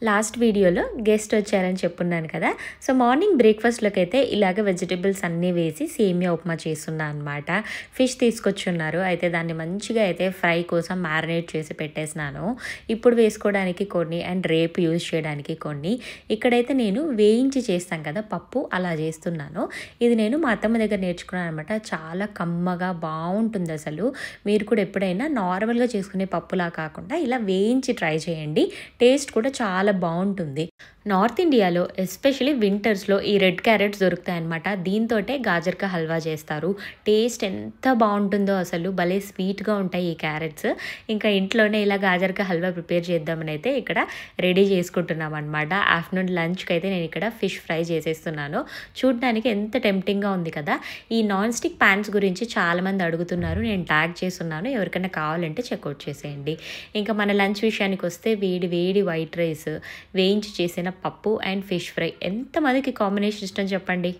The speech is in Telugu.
లాస్ట్ వీడియోలో గెస్ట్ వచ్చారని చెప్పున్నాను కదా. సో మార్నింగ్ బ్రేక్ఫాస్ట్లోకైతే ఇలాగ వెజిటబుల్స్ అన్నీ వేసి సేమియా ఉప్మా చేస్తున్నా అనమాట. ఫిష్ తీసుకొచ్చున్నారు, అయితే దాన్ని మంచిగా అయితే ఫ్రై కోసం మ్యారినేట్ చేసి పెట్టేసినాను. ఇప్పుడు వేసుకోవడానికి కొన్ని అండ్ రేపు యూజ్ చేయడానికి కొన్ని. ఇక్కడైతే నేను వేయించి చేస్తాం కదా పప్పు, అలా చేస్తున్నాను. ఇది నేను మా అత్తమ్మ దగ్గర నేర్చుకున్నాను అనమాట. చాలా కమ్మగా బాగుంటుంది అసలు. మీరు కూడా ఎప్పుడైనా నార్మల్గా చేసుకునే పప్పులా కాకుండా ఇలా వేయించి ట్రై చేయండి, టేస్ట్ కూడా చాలా బాగుంటుంది. నార్త్ ఇండియాలో ఎస్పెషలీ వింటర్స్లో ఈ రెడ్ క్యారెట్స్ దొరుకుతాయి అనమాట. దీంతోటే గాజర్కా హల్వా చేస్తారు. టేస్ట్ ఎంత బాగుంటుందో అసలు, భలే స్వీట్గా ఉంటాయి ఈ క్యారెట్స్. ఇంకా ఇంట్లోనే ఇలా గాజర్కా హల్వా ప్రిపేర్ చేద్దామని అయితే ఇక్కడ రెడీ చేసుకుంటున్నాం అనమాట. ఆఫ్టర్నూన్ లంచ్కి అయితే నేను ఇక్కడ ఫిష్ ఫ్రై చేసేస్తున్నాను. చూడడానికి ఎంత టెంప్టింగ్గా ఉంది కదా. ఈ నాన్ స్టిక్ ప్యాన్స్ గురించి చాలామంది అడుగుతున్నారు, నేను ట్యాగ్ చేస్తున్నాను, ఎవరికైనా కావాలంటే చెక్అవుట్ చేసేయండి. ఇంకా మన లంచ్ విషయానికి వస్తే వేడి వేడి వైట్ రైస్, వేయించి చేసిన పప్పు అండ్ ఫిష్ ఫ్రై, ఎంతమందికి కాంబినేషన్ ఇష్టం చెప్పండి.